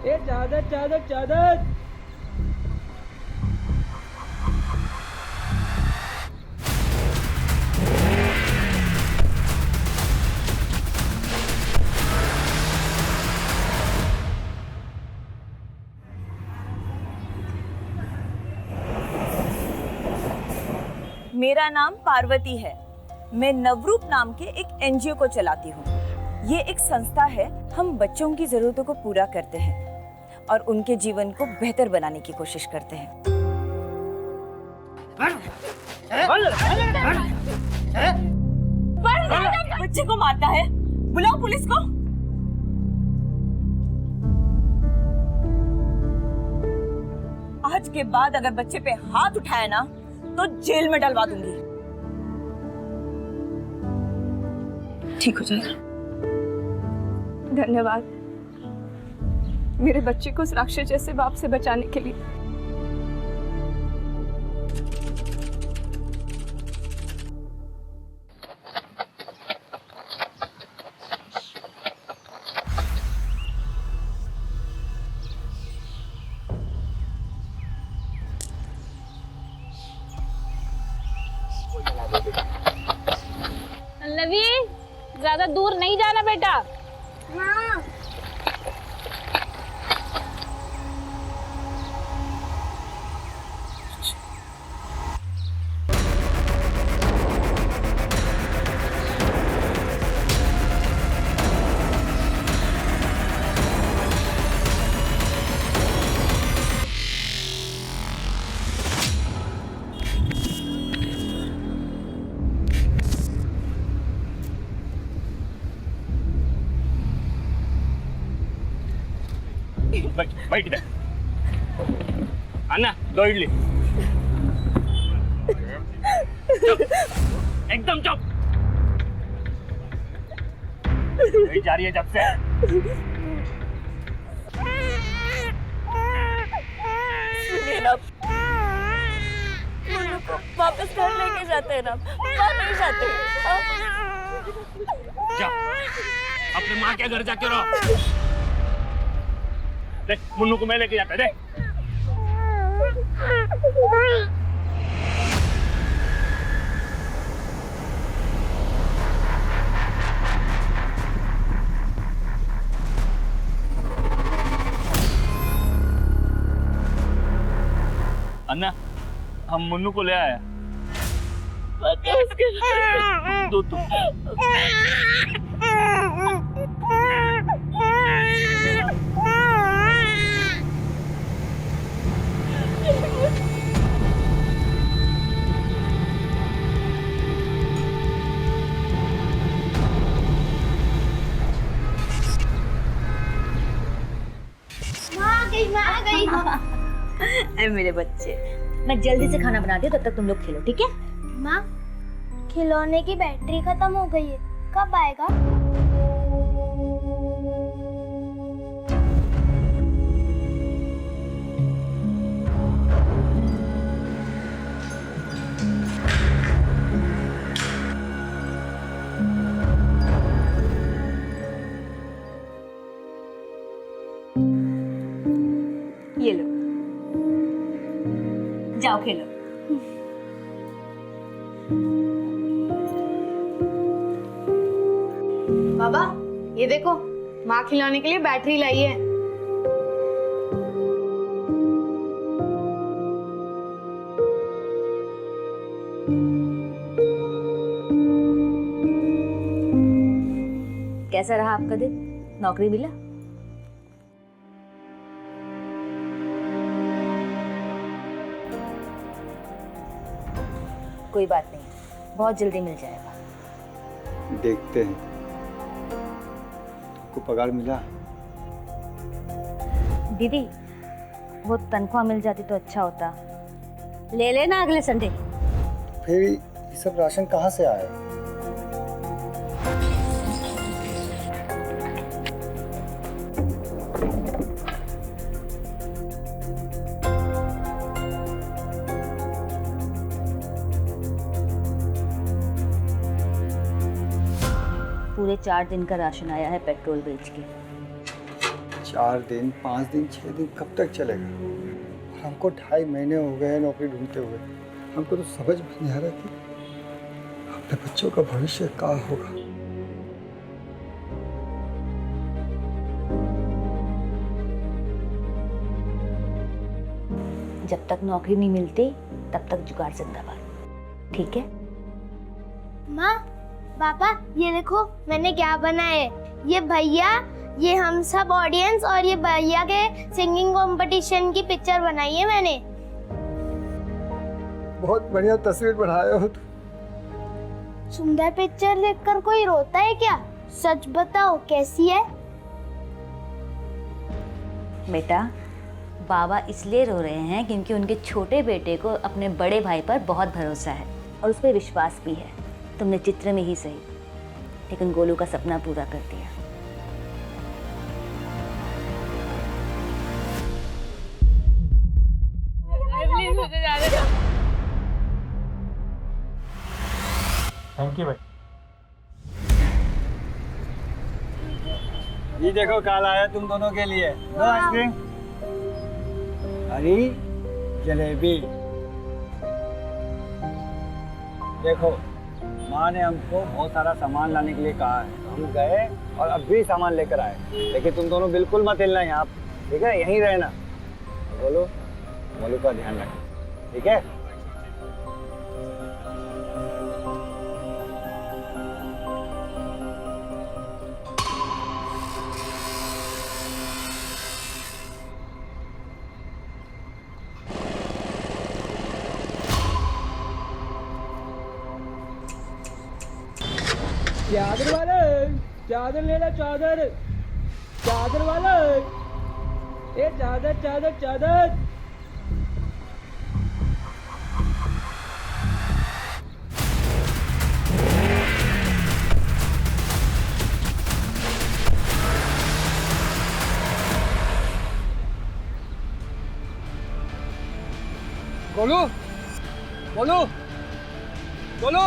ए चादर चादर चादर। मेरा नाम पार्वती है। मैं नवरूप नाम के एक एनजीओ को चलाती हूँ। ये एक संस्था है। हम बच्चों की जरूरतों को पूरा करते हैं और उनके जीवन को बेहतर बनाने की कोशिश करते हैं। बच्चे को मारता है, बुलाओ पुलिस को। आज के बाद अगर बच्चे पे हाथ उठाया ना तो जेल में डलवा दूंगी। ठीक हो जाएगा। धन्यवाद मेरे बच्चे को उस राक्षस जैसे बाप से बचाने के लिए। पल्लवी, ज्यादा दूर नहीं जाना बेटा। हाँ। बैठ इधर। अन्ना, 2 इडली। चुप, एकदम चुप। वही जा रही है जब से। सुनिए ना, मुन्नू को वापस घर लेके जाते हैं ना, वहाँ नहीं जाते। जा, अपने माँ के घर जाके रहो। देख, मुन्नू को मैं लेके जाता है, देख। अन्ना, हम मुन्नू को ले आया। दो तुम। माँ आ गई। अरे मेरे बच्चे, मैं जल्दी से खाना बना दी, तब तक तुम लोग खेलो, ठीक है? माँ, खिलौने की बैटरी खत्म हो गई है, कब आएगा? ये लो, जाओ खेलो। बाबा, ये देखो, माँ खिलाने के लिए बैटरी लाई है। कैसा रहा आपका दिन? नौकरी मिला? कोई बात नहीं, बहुत जल्दी मिल जाएगा। देखते हैं। आपको पगार मिला? दीदी, वो तनख्वाह मिल जाती तो अच्छा होता। ले लेना अगले संडे। फिर ये सब राशन कहाँ से आया? पूरे 4 दिन का राशन आया है पेट्रोल बेच के। 4 दिन, 5 दिन, 6 दिन कब तक चलेगा? और हमको 2.5 महीने हो गए हैं नौकरी ढूंढते हुए। हमको तो समझ में नहीं आ रहा कि अपने बच्चों का भविष्य क्या होगा। जब तक नौकरी नहीं मिलती तब तक जुगाड़ जिंदाबाद, ठीक है? माँ, पापा, ये देखो मैंने क्या बनाया है। ये भैया, ये हम सब ऑडियंस और ये भैया के सिंगिंग कंपटीशन की पिक्चर बनाई है मैंने। बहुत बढ़िया तस्वीर बनाए हो तुम। सुंदर पिक्चर देखकर कोई रोता है क्या? सच बताओ, कैसी है? बेटा, बाबा इसलिए रो रहे हैं क्योंकि उनके छोटे बेटे को अपने बड़े भाई पर बहुत भरोसा है और उस पर विश्वास भी है। तुमने चित्र में ही सही, लेकिन गोलू का सपना पूरा कर दिया। थैंक यू भाई। ये देखो काल आया तुम दोनों के लिए। लो आइसक्रीम। अरे जलेबी। देखो, माँ ने हमको बहुत सारा सामान लाने के लिए कहा है। हम गए और अब भी सामान लेकर आए, लेकिन तुम दोनों बिल्कुल मत हिलना यहाँ, ठीक है? यहीं रहना। बोलो, मोलू का ध्यान रखना, ठीक है? चादर वाले, चादर ले लो, चादर। चादर वाले, ए चादर चादर चादर। गोलू, गोलू, गोलू,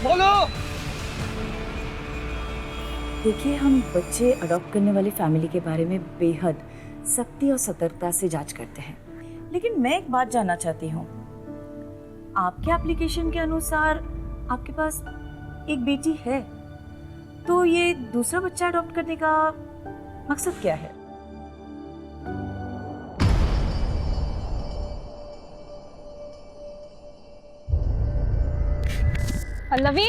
बोलो। देखिए, हम बच्चे अडॉप्ट करने वाली फैमिली के बारे में बेहद सख्ती और सतर्कता से जांच करते हैं, लेकिन मैं एक बात जानना चाहती हूँ। आपके एप्लीकेशन के अनुसार आपके पास एक बेटी है, तो ये दूसरा बच्चा अडॉप्ट करने का मकसद क्या है? पल्लवी,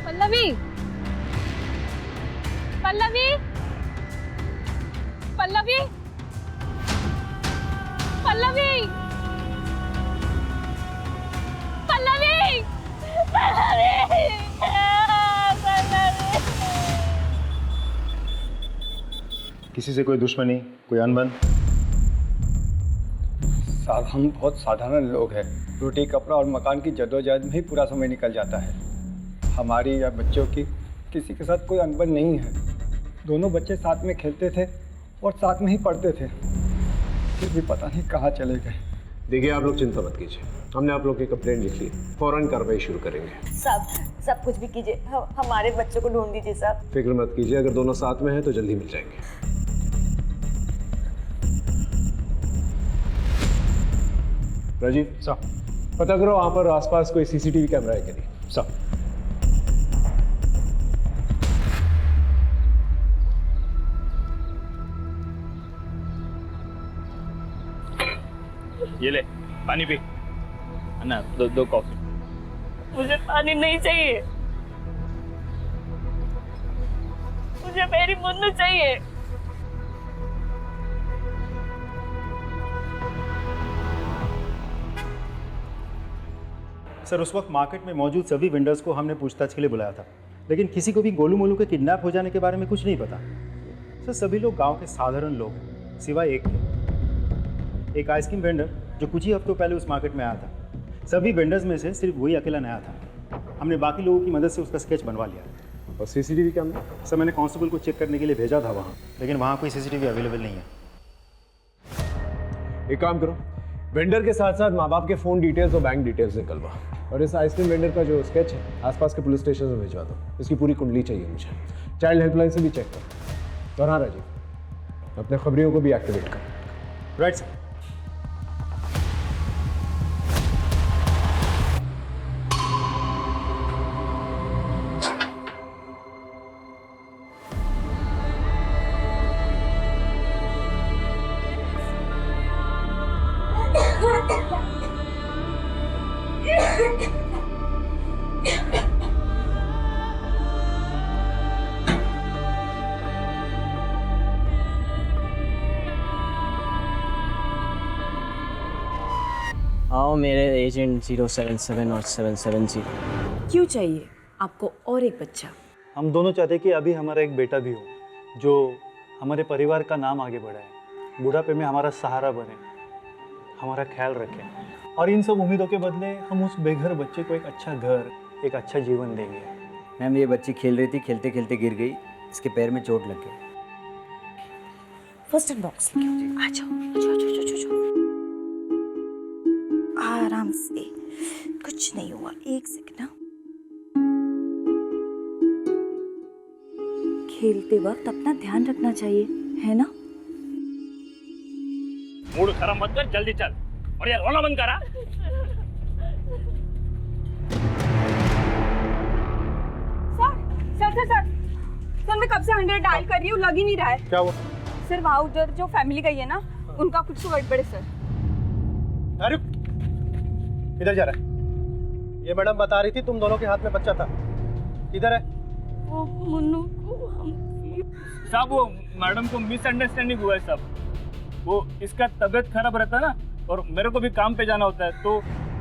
पल्लवी, पल्लवी, पल्लवी, पल्लवी, पल्लवी, किसी से कोई दुश्मनी, कोई अनबन? साहब, हम बहुत साधारण लोग हैं। रोटी, कपड़ा और मकान की जद्दोजहद में ही पूरा समय निकल जाता है। हमारी या बच्चों की किसी के साथ कोई अनबन नहीं है। दोनों बच्चे साथ में खेलते थे और साथ में ही पढ़ते थे, फिर भी पता नहीं कहाँ चले गए। देखिए, आप लोग चिंता मत कीजिए, हमने आप लोग की कंप्लेंट लिख ली, फौरन कार्रवाई शुरू करेंगे। सब कुछ भी कीजिए, हमारे बच्चों को ढूंढ दीजिए साहब। फिक्र मत कीजिए, अगर दोनों साथ में हैं तो जल्दी मिल जाएंगे। राजीव साहब, पता करो वहाँ पर आसपास कोई सीसीटीवी कैमरा है कि नहीं। साहब, ये ले पानी पी। अन्ना, दो कॉफी। मुझे पानी नहीं चाहिए, मुझे मेरी मुन्नू चाहिए। सर, उस वक्त मार्केट में मौजूद सभी वेंडर्स को हमने पूछताछ के लिए बुलाया था, लेकिन किसी को भी गोलू मोलू के किडनैप हो जाने के बारे में कुछ नहीं पता। सर, सभी लोग गांव के साधारण लोग हैं, सिवाय एक के, एक आइसक्रीम वेंडर जो कुछ ही हफ्तों पहले उस मार्केट में आया था। सभी वेंडर्स में से सिर्फ वही अकेला नया था। हमने बाकी लोगों की मदद से उसका स्केच बनवा लिया। और सीसीटीवी कैमरा? सर, मैंने कांस्टेबल को चेक करने के लिए भेजा था वहाँ, लेकिन वहाँ कोई सीसीटीवी अवेलेबल नहीं है। एक काम करो, वेंडर के साथ साथ माँ बाप के फ़ोन डिटेल्स और बैंक डिटेल्स निकलवा, और इस आइसक्रीम वेंडर का जो स्केच है आसपास के पुलिस स्टेशन में भिजवा दो। इसकी पूरी कुंडली चाहिए मुझे। चाइल्ड हेल्पलाइन से भी चेक कर। और हाँ राजीव, अपने खबरियों को भी एक्टिवेट कर। Right sir. आओ मेरे एजेंट 077 और 770। क्यों चाहिए आपको और एक बच्चा? हम दोनों चाहते हैं कि अभी हमारा एक बेटा भी हो जो हमारे परिवार का नाम आगे बढ़ाए, बुढ़ापे में हमारा सहारा बने, हमारा ख्याल रखे। और इन सब उम्मीदों के बदले हम उस बेघर बच्चे को एक अच्छा घर, एक अच्छा जीवन देंगे। मैम, ये बच्ची खेल रही थी, खेलते खेलते गिर गई, इसके पैर में चोट लग गई। फर्स्ट एड बॉक्स आ जाओ। आराम से, कुछ नहीं हुआ, एक सेकंड ना। खेलते वक्त अपना ध्यान रखना चाहिए, है ना? मूड खराब मत कर, जल्दी चल। और यार रोना बंद करा। सर मैं कब से 100 डायल कर रही हूँ, लग ही नहीं रहा है। क्या हुआ? सर वहाँ उधर जो फैमिली गई है ना, उनका कुछ तो गड़बड़ है सर। अरे इधर जा रहा है। ये मैडम बता रही थी तुम दोनों के हाथ में बच्चा था, किधर है? वो मुन्नू को हम साहब, वो मैडम को मिसअंडरस्टैंडिंग हुआ है साहब। वो इसका तबीयत खराब रहता है ना, और मेरे को भी काम पे जाना होता है, तो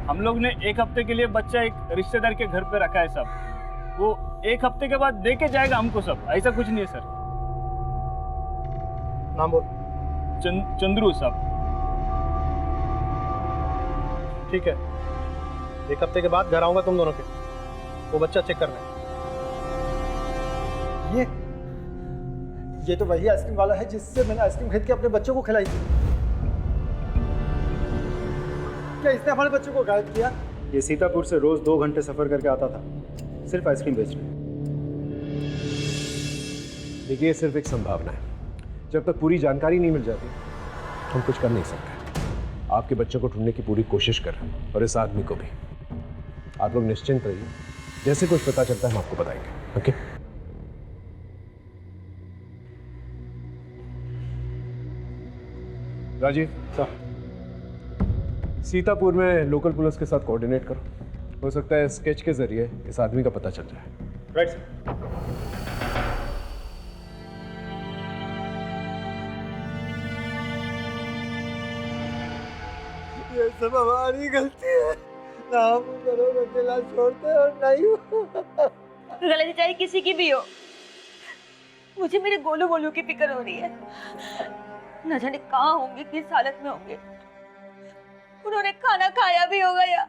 हम लोग ने 1 हफ्ते के लिए बच्चा एक रिश्तेदार के घर पे रखा है साहब। वो 1 हफ्ते के बाद दे के जाएगा हमको सब, ऐसा कुछ नहीं है सर। नाम बोल। चंद्रू साहब। ठीक है, 1 हफ्ते के बाद घर आऊंगा तुम दोनों के, वो बच्चा चेक करना। ये तो वही आइसक्रीम वाला है जिससे मैंने आइसक्रीम खरीद के अपने बच्चों को खिलाई थी। क्या इसने हमारे बच्चों को गायब किया? ये सीतापुर से रोज 2 घंटे सफर करके आता था, सिर्फ आइसक्रीम बेचने। देखिए, ये सिर्फ एक संभावना है। जब तक पूरी जानकारी नहीं मिल जाती हम कुछ कर नहीं सकते। आपके बच्चों को ढूंढने की पूरी कोशिश कर रहे हैं, और इस आदमी को भी। आप लोग निश्चिंत रहिए, जैसे कुछ पता चलता है हम आपको बताएंगे। ओके? राजीव सर, सीतापुर में लोकल पुलिस के साथ कोऑर्डिनेट करो। हो सकता है स्केच के जरिए इस आदमी का पता चल जाए। Right sir. ये सब हमारी गलती है, ना हम घरों में अकेला छोड़ते और नहीं गलती चाहे किसी की भी हो, मुझे मेरे गोलू गोलू की फिक्र हो रही है। न जाने कहाँ होंगे, किस हालत में होंगे, उन्होंने खाना खाया भी होगा या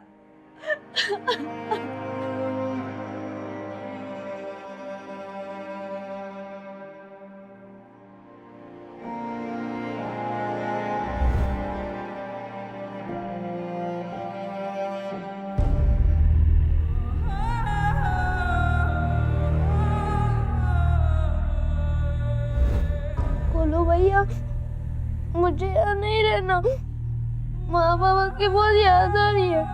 बोलो भैया, मुझे यहाँ नहीं रहना, माँ बाबा की बहुत याद आ रही है।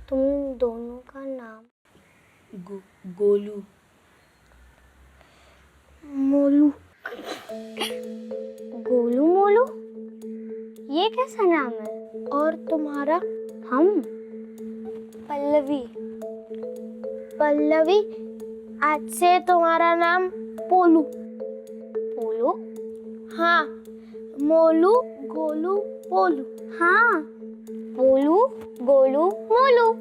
तुम दोनों का नाम गोलू मोलू। गोलू मोलू, ये कैसा नाम है? और तुम्हारा? हम पल्लवी। पल्लवी, आज से तुम्हारा नाम पोलू। पोलू? हाँ, मोलू गोलू पोलू। हाँ, पोलू गोलू मोलू।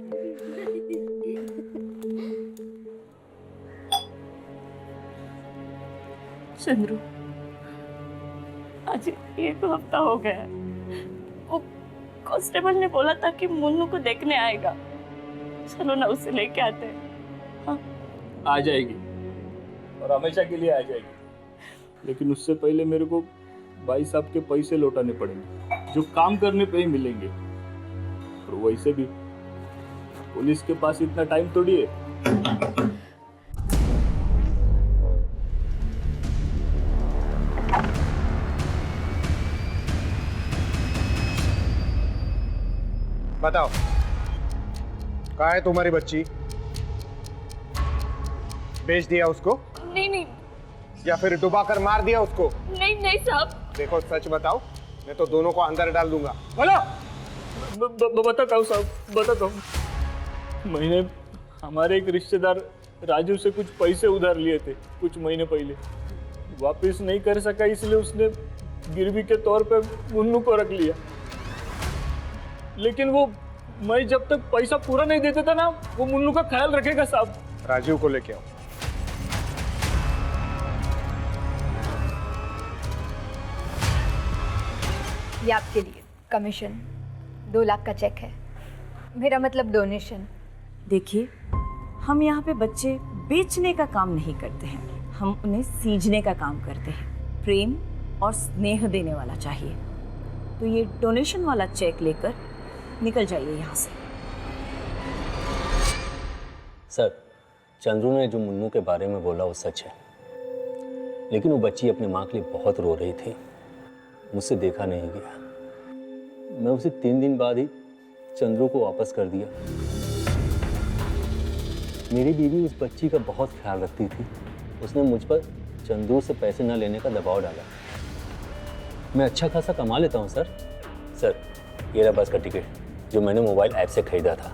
चंद्रू, आज 1 हफ्ता हो गया है। वो कांस्टेबल ने बोला था कि मुन्नू को देखने आएगा। चलो ना, उसे लेके आते हैं। आ जाएगी और हमेशा के लिए आ जाएगी, लेकिन उससे पहले मेरे को भाई साहब के पैसे लौटाने पड़ेंगे जो काम करने पे ही मिलेंगे। और वैसे भी पुलिस के पास इतना टाइम थोड़ी है। बताओ, कहाँ है तुम्हारी बच्ची? बेच दिया उसको नहीं नहीं या फिर डुबा कर मार दिया उसको? नहीं नहीं साहब। देखो सच बताओ, मैं तो दोनों को अंदर डाल दूंगा। बोलो। बताता हूँ साहब, बताता हूँ। मैंने हमारे एक रिश्तेदार राजू से कुछ पैसे उधार लिए थे कुछ महीने पहले, वापस नहीं कर सका, इसलिए उसने गिरवी के तौर पे मुन्नू को रख लिया। लेकिन वो मैं जब तक पैसा पूरा नहीं देता था ना, वो मुन्नू का ख्याल रखेगा साहब। राजीव को लेके आओ। ये आपके लिए कमीशन 2 लाख का चेक है, मेरा मतलब डोनेशन। देखिए, हम यहाँ पे बच्चे बेचने का काम नहीं करते हैं, हम उन्हें सींचने का काम करते हैं। प्रेम और स्नेह देने वाला चाहिए, तो ये डोनेशन वाला चेक लेकर निकल जाइए यहाँ से। सर, चंद्रू ने जो मुन्नू के बारे में बोला वो सच है, लेकिन वो बच्ची अपनी माँ के लिए बहुत रो रही थी, मुझसे देखा नहीं गया। मैं उसे 3 दिन बाद ही चंद्रू को वापस कर दिया। मेरी बीवी उस बच्ची का बहुत ख्याल रखती थी, उसने मुझ पर चंद्रू से पैसे न लेने का दबाव डाला। मैं अच्छा खासा कमा लेता हूँ सर। सर, ये रहा बस का टिकट जो मैंने मोबाइल ऐप से खरीदा था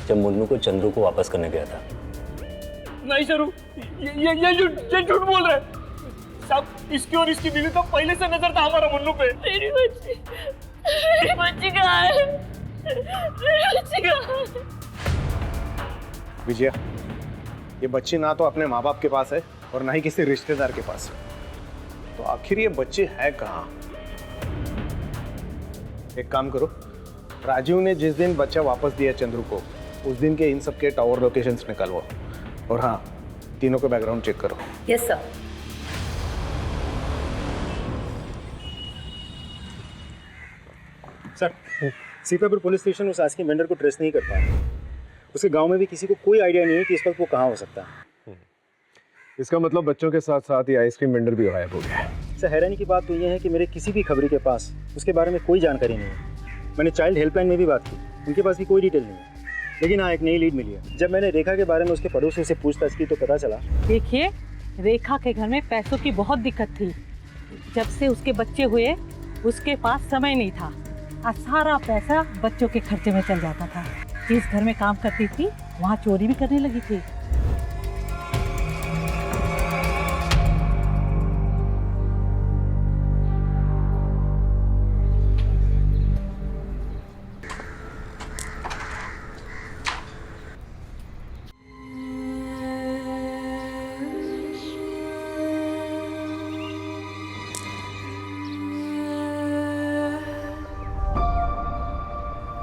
जब मुन्नू को चंद्रू को वापस करने गया था। नहीं सर, ये झूठ बोल रहे हैं साहब। इसकी और इसकी बीवी का पहले से नजर था हमारा मुन्नू पे। मेरी बच्ची कहाँ है? मेरी बच्ची कहाँ है? विजया, ये बच्ची ना तो अपने माँ बाप के पास है और ना ही किसी रिश्तेदार के पास है, तो आखिर ये बच्ची है कहाँ? एक काम करो, राजीव ने जिस दिन बच्चा वापस दिया चंद्रू को, उस दिन के इन सब के टावर लोकेशंस निकालो, और हाँ, तीनों का बैकग्राउंड चेक करो। Yes sir. Sir, Sitapur police station उस आइसक्रीम वेंडर को ट्रेस नहीं कर पाया। उसके गांव में भी किसी को कोई आइडिया नहीं है कि इस वक्त वो कहाँ हो सकता है। इसका मतलब बच्चों के साथ साथ ही आइसक्रीम वेंडर भी गायब हो गया है। सर, हैरानी की बात तो ये है कि मेरे किसी भी खबरी के पास उसके बारे में कोई जानकारी नहीं है। मैंने चाइल्ड हेल्पलाइन में भी बात की, उनके पास भी कोई डिटेल नहीं है। लेकिन हाँ, एक नई लीड मिली है। जब मैंने रेखा के बारे में उसके पड़ोसी से पूछताछ की तो पता चला। देखिए, रेखा के घर में पैसों की बहुत दिक्कत थी। जब से उसके बच्चे हुए उसके पास समय नहीं था और सारा पैसा बच्चों के खर्चे में चल जाता था। जिस घर में काम करती थी वहाँ चोरी भी करने लगी थी।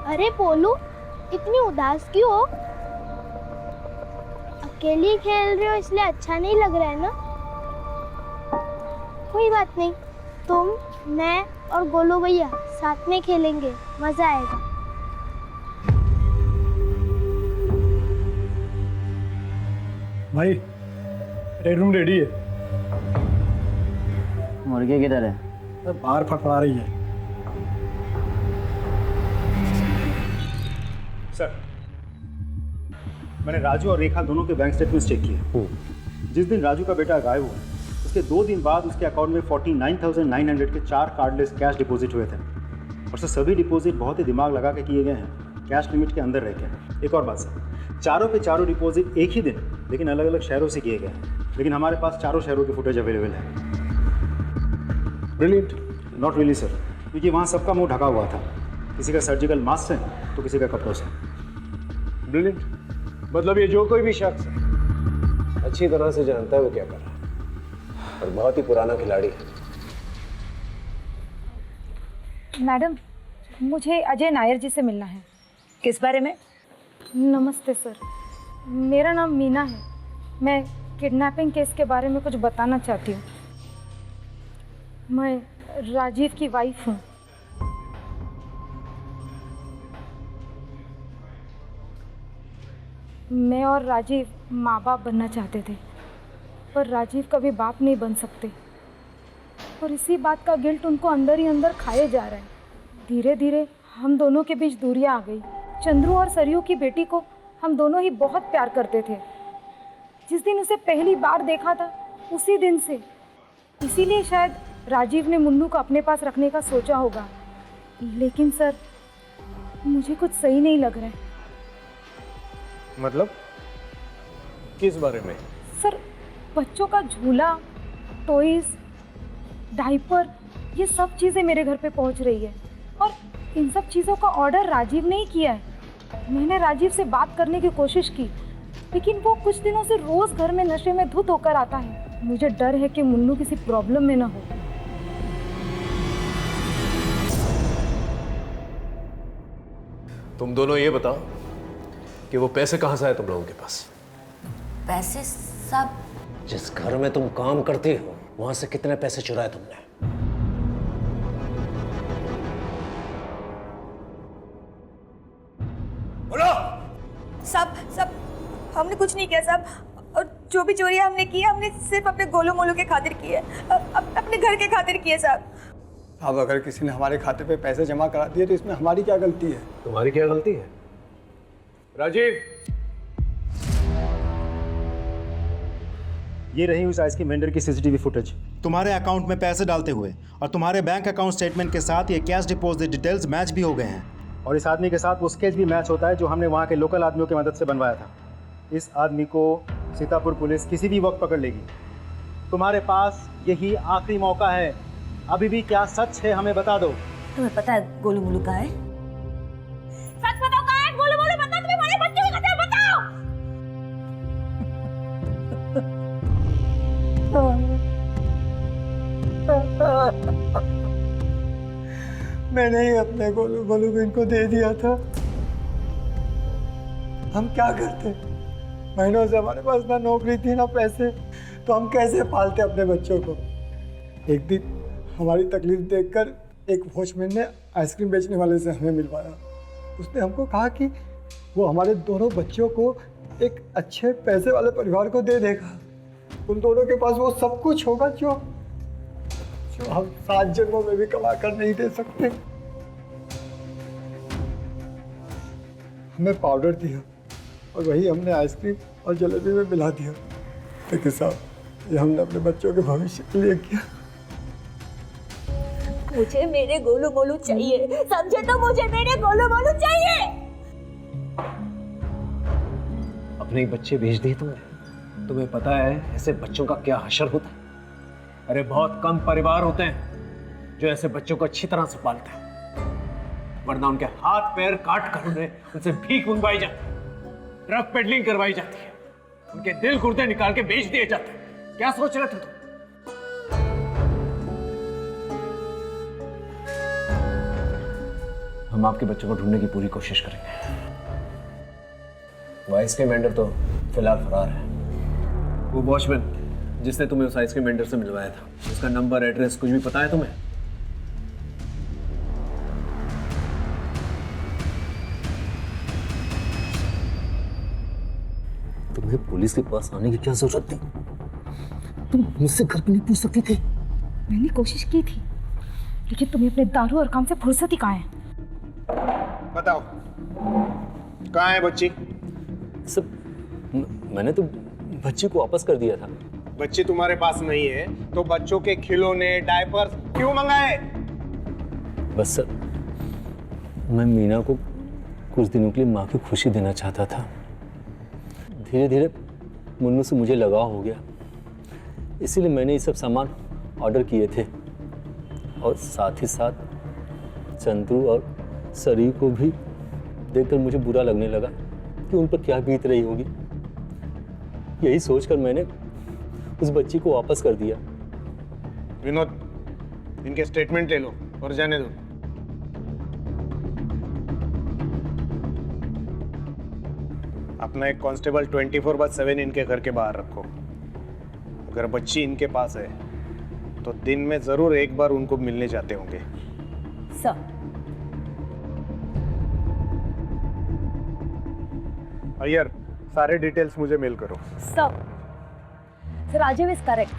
अरे पोलू, इतनी उदास क्यों हो? अकेली खेल रहे हो इसलिए अच्छा नहीं लग रहा है ना? कोई बात नहीं, तुम, मैं और गोलू भैया साथ में खेलेंगे, मजा आएगा। भाई, रेड रूम रेडी है। मुर्गी किधर है? बाहर फड़फड़ा रही है। सर, मैंने राजू और रेखा दोनों के बैंक स्टेटमेंट्स चेक किए। जिस दिन राजू का बेटा गायब हुआ, उसके 2 दिन बाद उसके अकाउंट में 49,900 के 4 कार्डलेस कैश डिपॉजिट हुए थे। और सर, सभी डिपॉजिट बहुत ही दिमाग लगा के किए गए हैं, कैश लिमिट के अंदर रह के। एक और बात सर, चारों के चारों डिपॉजिट एक ही दिन लेकिन अलग अलग शहरों से किए गए हैं, लेकिन हमारे पास चारों शहरों के फुटेज अवेलेबल है। ब्रिलियंट। नॉट रियली सर, क्योंकि वहाँ सबका मुंह ढका हुआ था। किसी का सर्जिकल मास्क से तो किसी का कपड़ों से। ब्रिलियंट, मतलब ये जो कोई भी शख्स है अच्छी तरह से जानता है वो क्या कर रहा है और बहुत ही पुराना खिलाड़ी है। मैडम, मुझे अजय नायर जी से मिलना है। किस बारे में? नमस्ते सर, मेरा नाम मीना है। मैं किडनैपिंग केस के बारे में कुछ बताना चाहती हूँ। मैं राजीव की वाइफ हूँ। मैं और राजीव माँ बाप बनना चाहते थे, पर राजीव कभी बाप नहीं बन सकते और इसी बात का गिल्ट उनको अंदर ही अंदर खाए जा रहा है। धीरे धीरे हम दोनों के बीच दूरियां आ गई। चंद्रू और सरयू की बेटी को हम दोनों ही बहुत प्यार करते थे। जिस दिन उसे पहली बार देखा था उसी दिन से, इसीलिए शायद राजीव ने मुन्नू को अपने पास रखने का सोचा होगा। लेकिन सर, मुझे कुछ सही नहीं लग रहा है। मतलब किस बारे में? सर, बच्चों का झूला, टॉयज, डायपर, ये सब चीज़ें मेरे घर पे पहुंच रही है और इन सब चीज़ों का ऑर्डर राजीव ने ही किया है। मैंने राजीव से बात करने की कोशिश की, लेकिन वो कुछ दिनों से रोज़ घर में नशे में धुत होकर आता है। मुझे डर है कि मुन्नू किसी प्रॉब्लम में ना हो। तुम दोनों ये बताओ कि वो पैसे कहाँ से आए तुम लोगों के पास? पैसे सब जिस घर में तुम काम करती हो वहां से कितने पैसे चुराए तुमने? बोलो। सब हमने कुछ नहीं किया साहब, और जो भी चोरी हमने की हमने सिर्फ अपने गोलू मोलू के खातिर की है, अपने घर के खातिर की है साहब। अब अगर किसी ने हमारे खाते पे पैसे जमा करा दिए तो इसमें हमारी क्या गलती है? तुम्हारी क्या गलती है? राजीव, ये रही उस आइसक्रीम वेंडर की सीसीटीवी फुटेज। तुम्हारे अकाउंट में पैसे डालते हुए और तुम्हारे बैंक अकाउंट स्टेटमेंट के साथ ये कैश डिपॉजिट डिटेल्स मैच भी हो गए हैं और इस आदमी के साथ वो स्केच भी मैच होता है जो हमने वहाँ के लोकल आदमियों की मदद से बनवाया था। इस आदमी को सीतापुर पुलिस किसी भी वक्त पकड़ लेगी। तुम्हारे पास यही आखिरी मौका है। अभी भी क्या सच है हमें बता दो। तुम्हें पता है गोलू मोलू कहाँ है? सच बताओ, कहाँ है गोलू मोलू? बताओ, तुम्हें हमारे बच्चों की कथा बताओ। मैंने ही अपने गोलू मोलू को इनको दे दिया था। हम क्या करते? महीनों से हमारे पास ना नौकरी थी ना पैसे, तो हम कैसे पालते अपने बच्चों को? एक दिन हमारी तकलीफ देखकर एक वॉचमैन ने आइसक्रीम बेचने वाले से हमें मिलवाया। उसने हमको कहा कि वो हमारे दोनों बच्चों को एक अच्छे पैसे वाले परिवार को दे देगा। उन दोनों के पास वो सब कुछ होगा जो हम 7 जन्मों में भी कमा कर नहीं दे सकते। हमें पाउडर दिया और वही हमने आइसक्रीम और जलेबी में मिला दिया। लेकिन साहब, ये हमने अपने बच्चों के भविष्य के लिए किया। मुझे मेरे गोलू मोलू चाहिए, समझे? तो मुझे मेरे गोलू मोलू चाहिए। अपने बच्चे भेज दिए तुमने? तुम्हें पता है ऐसे बच्चों का क्या हशर होता है? अरे बहुत कम परिवार होते हैं जो ऐसे बच्चों को अच्छी तरह से पालते हैं, वरना उनके हाथ पैर काट कर उनसे भीख मंगवाई जाती है, ड्रग पेडलिंग करवाई जाती है, उनके दिल गुर्दे निकाल के बेच दिए जाते हैं। क्या सोच रहे थे तुम? हम आपके बच्चों को ढूंढने की पूरी कोशिश करेंगे। वो आइसक्रीम वेंडर तो फिलहाल फरार है। वो वॉचमैन जिसने तुम्हें उस आइसक्रीम वेंडर से मिलवाया था, उसका नंबर, एड्रेस कुछ भी पता है तुम्हें? तुम्हें पुलिस के पास आने की क्या जरूरत थी? तुम मुझसे घर पे नहीं पूछ सकती थी? मैंने कोशिश की थी, लेकिन तुम्हें अपने दारू और काम से फुर्सत ही कहाँ है? बताओ, कहाँ है बच्ची? सब मैंने तो बच्ची को वापस कर दिया था। बच्ची तुम्हारे पास नहीं है तो बच्चों के खिलौने, डायपर क्यों मंगाए? बस सर, मैं मीना को कुछ दिनों के लिए माँ की खुशी देना चाहता था। धीरे धीरे मुन्नू से मुझे लगाव हो गया, इसीलिए मैंने ये सब सामान ऑर्डर किए थे और साथ ही साथ चंद्रू और सरी को भी देखकर मुझे बुरा लगने लगा कि उन पर क्या बीत रही होगी। यही सोचकर मैंने उस बच्ची को वापस कर दिया। विनोद, इनके स्टेटमेंट ले लो और जाने दो। अपना एक कांस्टेबल 24/7 इनके घर के बाहर रखो। अगर बच्ची इनके पास है तो दिन में जरूर एक बार उनको मिलने जाते होंगे। सर। अय्यर, सारे डिटेल्स मुझे मेल करो। Sir, Rajiv is correct.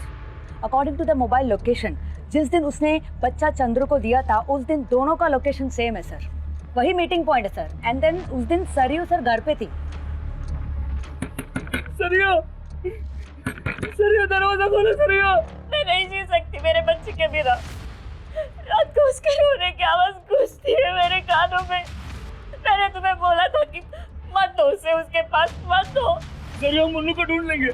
According to the mobile location, जिस दिन उसने बच्चा चंद्र को दिया था उस दिन दोनों का लोकेशन सेम है सर। वही मीटिंग पॉइंट है सर। एंड देन उस दिन सरयू सर घर पे थी। सरयू दरवाजा खोलो सरयू। मैं नहीं जी सकती मेरे बच्चे के बिना। रात को उसके रोने की आवाज गूंजती है मेरे कानों में। मैंने तुम्हें बोला था कि मत दो उसे उसके पास, मत दो। सरयू, मुन्नू को ढूंढ लेंगे।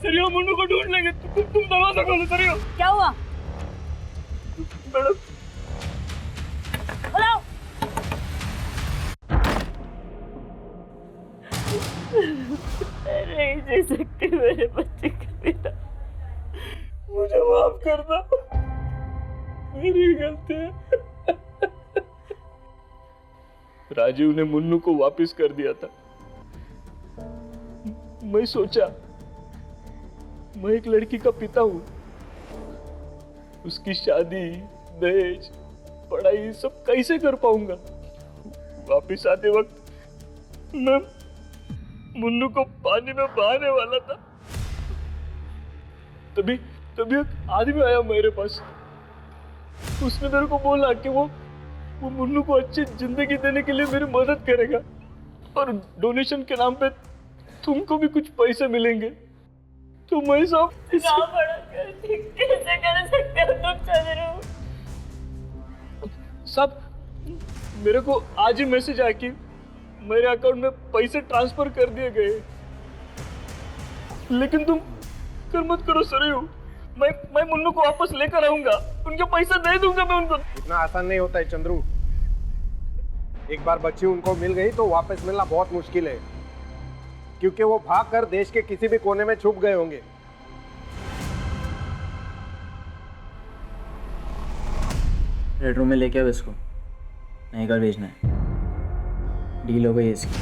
सरयू, मुन्नू को ढूंढ लेंगे। तुम दरवाजा खोलो सरयू। क्या हुआ? मैडम, बुलाओ। मैं नहीं जी सकती मेरे बच्चे के बिना। मुझे माफ करना, मेरी गलती है। राजीव ने मुन्नू को वापस कर दिया था। मैं सोचा मैं एक लड़की का पिता हूं, उसकी शादी, दहेज, पढ़ाई सब कैसे कर पाऊंगा। वापस आते वक्त मैं मुन्नू को पानी में बहाने वाला था। तभी एक आदमी आया मेरे पास। उसने मेरे को बोला कि वो मुन्नू को अच्छी जिंदगी देने के लिए मेरी मदद करेगा और डोनेशन के नाम पे तुमको भी कुछ पैसे मिलेंगे। तो मैं सब कैसे कर सकते हो तुम चंद्रू? सब मेरे को आज ही मैसेज आया कि मेरे अकाउंट में पैसे ट्रांसफर कर दिए गए। लेकिन तुम कर मत करो सरयू। मैं मुन्नू को वापस लेकर आऊंगा, उनके पैसे दे दूंगा मैं उनको। इतना आसान नहीं होता है चंद्रू। एक बार बच्ची उनको मिल गई तो वापस मिलना बहुत मुश्किल है, क्योंकि वो भागकर देश के किसी भी कोने में छुप गए होंगे। बेडरूम में लेके आओ इसको, नहीं घर भेजना है। डील हो गई इसकी।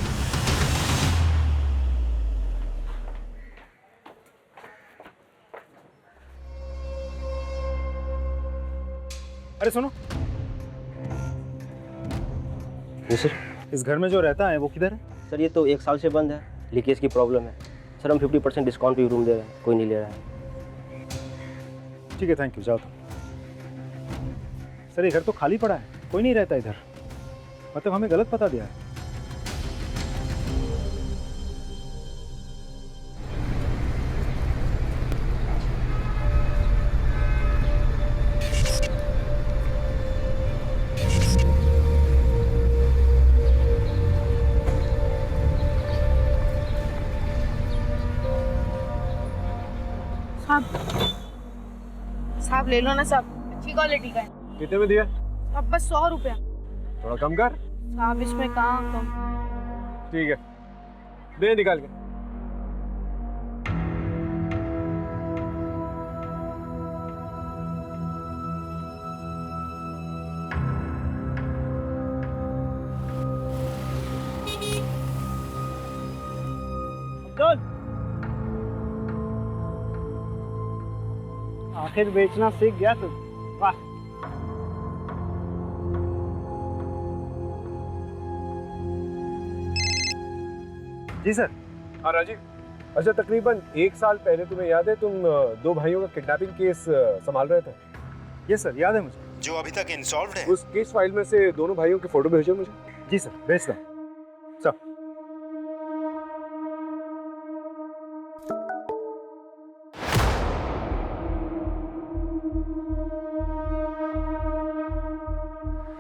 अरे सुनो। जी सर। इस घर में जो रहता है वो किधर है? सर ये तो 1 साल से बंद है, लीकेज की प्रॉब्लम है। सर हम 50% डिस्काउंट पे रूम दे रहे हैं, कोई नहीं ले रहा है। ठीक है, थैंक यू, जाओ तुम। सर ये घर तो खाली पड़ा है, कोई नहीं रहता इधर। मतलब हमें गलत पता दिया है। साहब ले लो ना साहब, अच्छी क्वालिटी का है। कितने में दिया? अब बस 100 रुपया। थोड़ा कम कर। साहब इसमें कहाँ कम? ठीक है, दे निकाल के। आखिर बेचना सीख गया तू। वाह। जी सर। हाँ राजीव, अच्छा तकरीबन 1 साल पहले तुम्हें याद है तुम 2 भाइयों का किडनैपिंग केस संभाल रहे थे? ये सर याद है मुझे। जो अभी तक इनसॉल्व्ड है। उस केस फाइल में से दोनों भाइयों की फोटो भेजो मुझे। जी सर, भेजता हूँ। Sir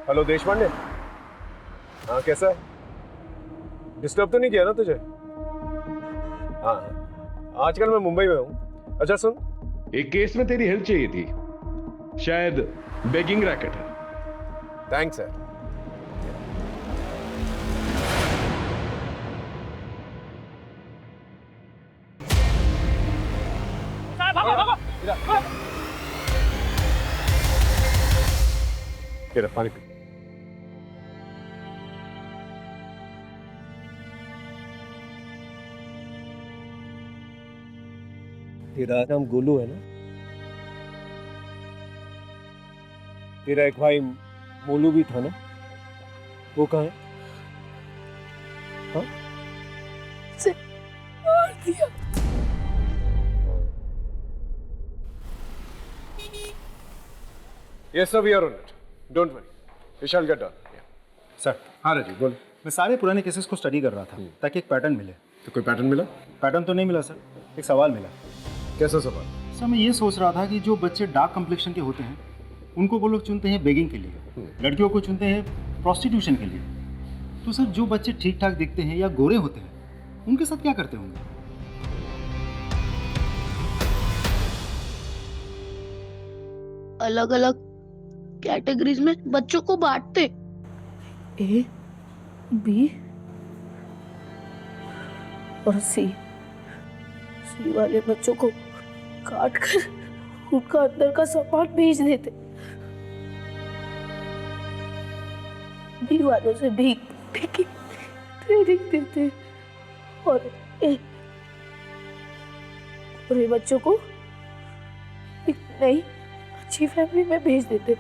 hello Deshpande. हाँ कैसा है? डिस्टर्ब तो नहीं किया ना तुझे? हाँ, आजकल मैं मुंबई में हूँ। अच्छा सुन, एक केस में तेरी हेल्प चाहिए थी, शायद बेगिंग रैकेट है। Thanks sir. पानी पी। तेरा नाम गोलू है ना? तेरा एक भाई मोलू भी था ना? वो कहाँ है? हाँ? मार दिया। Yes, sir, we are on it. Don't worry. We shall get done. Sir. हाँ राजीव, बोल। मैं सारे पुराने केसेस को स्टडी कर रहा था ताकि एक पैटर्न मिले। तो कोई पैटर्न मिला? पैटर्न तो नहीं मिला सर, एक सवाल मिला। कैसा सवाल? सर मैं ये सोच रहा था कि जो बच्चे डार्क कम्प्लेक्शन के होते हैं उनको वो लोग चुनते हैं बेगिंग के लिए, लड़कियों को चुनते हैं प्रोस्टिट्यूशन के लिए। तो सर जो बच्चे ठीक ठाक दिखते हैं या गोरे होते हैं उनके साथ क्या करते होंगे? अलग अलग कैटेगरीज में बच्चों को बांटते। ए, बी और सी। सी वाले बच्चों को काट कर उनका अंदर का सामान भेज देते। बी वालों से भीख की ट्रेनिंग देते और पूरे बच्चों को एक नई अच्छी फैमिली में भेज देते,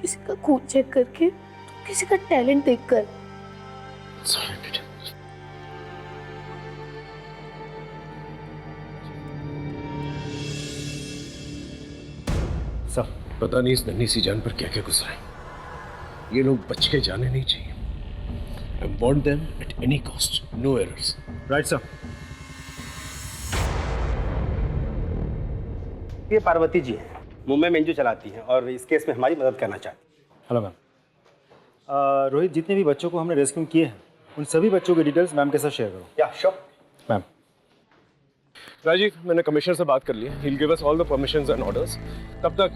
किसी का खून चेक करके, तो किसी का टैलेंट देखकर। सब पता नहीं इस नन्ही सी जान पर क्या क्या गुजरा है। ये लोग बच के जाने नहीं चाहिए। I want them at any cost, no errors. Right sir. ये पार्वती जी है, मुंबई में एनजीओ चलाती हैं और इस केस में हमारी मदद करना चाहती हैं। Hello ma'am. रोहित, जितने भी बच्चों को हमने रेस्क्यू किए हैं उन सभी बच्चों की डिटेल्स मैम के साथ शेयर करो। या श्योर मैम। राजीव, मैंने कमिश्नर से बात कर ली है। He'll give us all the permissions and orders. तब तक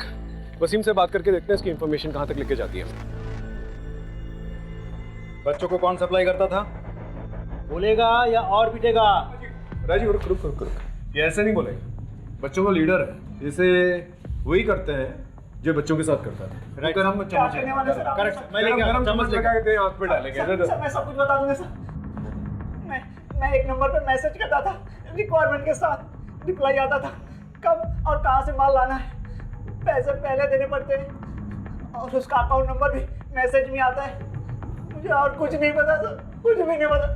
वसीम से बात करके देखते हैं इसकी इन्फॉर्मेशन कहाँ तक लेके जाती है। बच्चों को कौन सप्लाई करता था? बोलेगा या और पीटेगा? राजीव रुक रुक रुक रुक, ये ऐसे नहीं बोलेगा। बच्चों का लीडर है, इसे वही करते हैं जो बच्चों के साथ करता है। राइट। हम चम्मच करेक्ट, मैं लेके आता हूं, चम्मच लेके आते हैं, आंख पे डालेंगे। सर, मैं सब कुछ बता दूंगा सर। मैं एक नंबर पे मैसेज करता था, रिक्वायरमेंट के साथ रिप्लाई आता था कब और कहाँ से माल लाना है। पैसे पहले देने पड़ते हैं और उसका अकाउंट नंबर भी मैसेज में आता है। मुझे और कुछ नहीं पता सर, कुछ भी नहीं पता।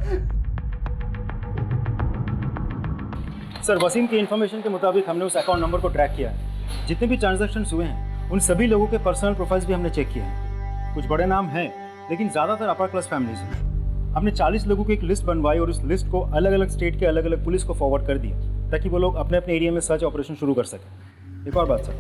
सर, वसीम की इन्फॉर्मेशन के मुताबिक हमने उस अकाउंट नंबर को ट्रैक किया है। जितने भी ट्रांजैक्शंस हुए हैं उन सभी लोगों के पर्सनल प्रोफाइल्स भी हमने चेक किए हैं। कुछ बड़े नाम हैं लेकिन ज़्यादातर अपर क्लास फैमिलीज हैं। हमने 40 लोगों की एक लिस्ट बनवाई और उस लिस्ट को अलग अलग स्टेट के अलग अलग पुलिस को फॉरवर्ड कर दिया ताकि वो लोग अपने अपने एरिया में सर्च ऑपरेशन शुरू कर सकें। एक और बात सर,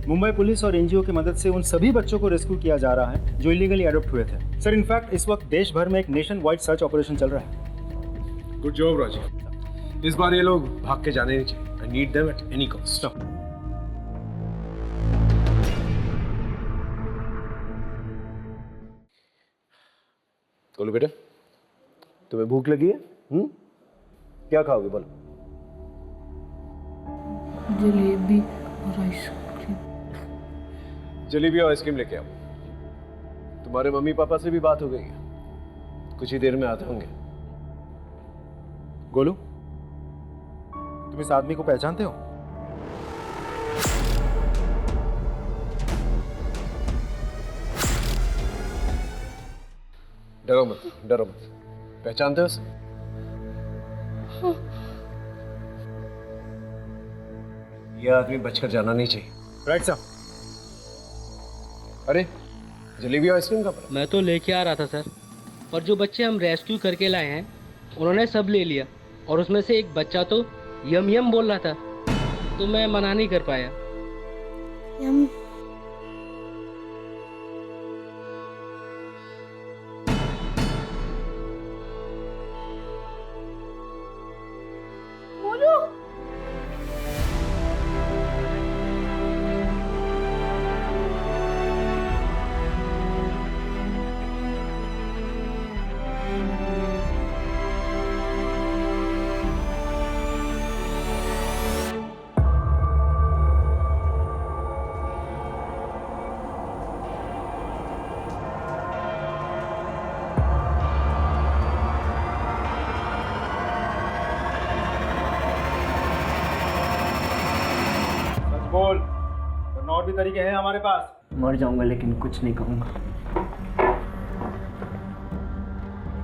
मुंबई पुलिस और एनजीओ की मदद से उन सभी बच्चों को रेस्क्यू किया जा रहा है जो इलीगली अडॉप्ट हुए थे। सर, इनफैक्ट इस वक्त देश भर में एक नेशन वाइड सर्च ऑपरेशन चल रहा है। Good job Rajiv. इस बार ये लोग भाग के जाने नहीं चाहिए। I need them at any cost. बोलो बेटा, तुम्हें भूख लगी है? क्या खाओगे बोलो? जलेबी और आइसक्रीम। जलेबी और आइसक्रीम लेके आओ। तुम्हारे मम्मी पापा से भी बात हो गई है, कुछ ही देर में आते होंगे। गोलू, तुम इस आदमी को पहचानते हो? डरो मत, डरो मत। पहचानते हो उसे? यह आदमी बचकर जाना नहीं चाहिए। Right sir. अरे, जलेबी और आइसक्रीम का मैं तो लेके आ रहा था सर, और जो बच्चे हम रेस्क्यू करके लाए हैं उन्होंने सब ले लिया, और उसमें से एक बच्चा तो यम यम बोल रहा था, तो मैं मना नहीं कर पाया। यम। बोल, वरना और भी तरीके हैं हमारे पास। मर जाऊंगा लेकिन कुछ नहीं कहूंगा।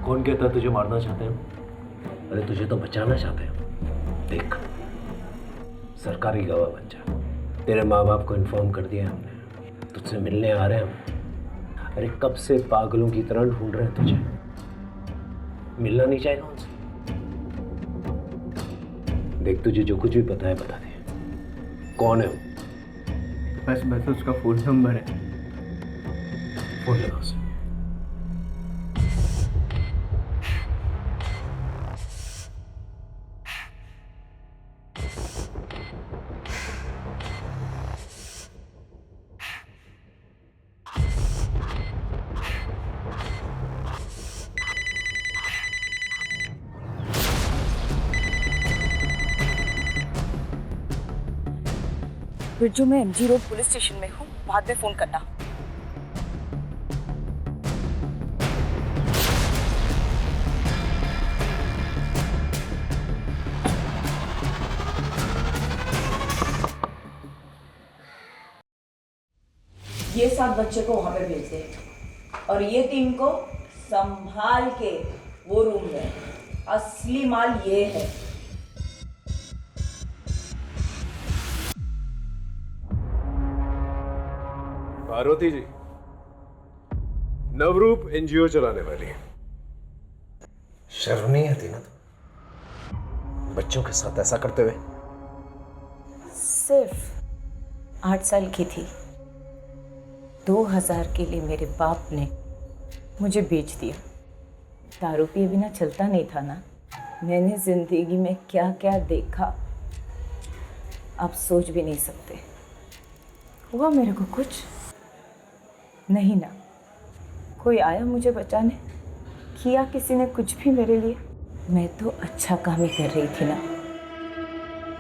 कौन कहता तुझे मारना चाहते हैं? अरे तुझे तो बचाना चाहते हैं। देख, सरकारी गवाह बन जा। तेरे माँ बाप को इन्फॉर्म कर दिया हमने, तुझसे मिलने आ रहे हैं हम। अरे कब से पागलों की तरह ढूंढ रहे हैं तुझे। मिलना नहीं चाहेगा उनसे? देख, तुझे जो कुछ भी पता है बता दे। कौन है वो? बस उसका फोन नंबर है। फोन लगा उसे। बिरजू, मैं MG रोड पुलिस स्टेशन में हूँ, बाद में फोन करना। ये 7 बच्चे को वहां पे भेज दे और ये 3 को संभाल के वो रूम में। असली माल ये है। पार्वती जी, नवरूप NGO चलाने वाली है। शर्म नहीं आती ना तो बच्चों के साथ ऐसा करते हुए? सिर्फ 8 साल की थी, 2000 के लिए मेरे बाप ने मुझे बेच दिया। दारू पिए बिना चलता नहीं था ना। मैंने जिंदगी में क्या क्या देखा आप सोच भी नहीं सकते। हुआ मेरे को कुछ नहीं ना। कोई आया मुझे बचाने? किया किसी ने कुछ भी मेरे लिए? मैं तो अच्छा काम ही कर रही थी ना।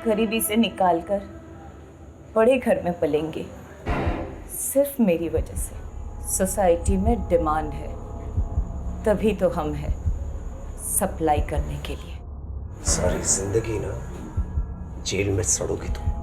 गरीबी से निकाल कर बड़े घर में पलेंगे। सिर्फ मेरी वजह से सोसाइटी में डिमांड है, तभी तो हम हैं सप्लाई करने के लिए। सारी जिंदगी ना जेल में सड़ोगी तुम।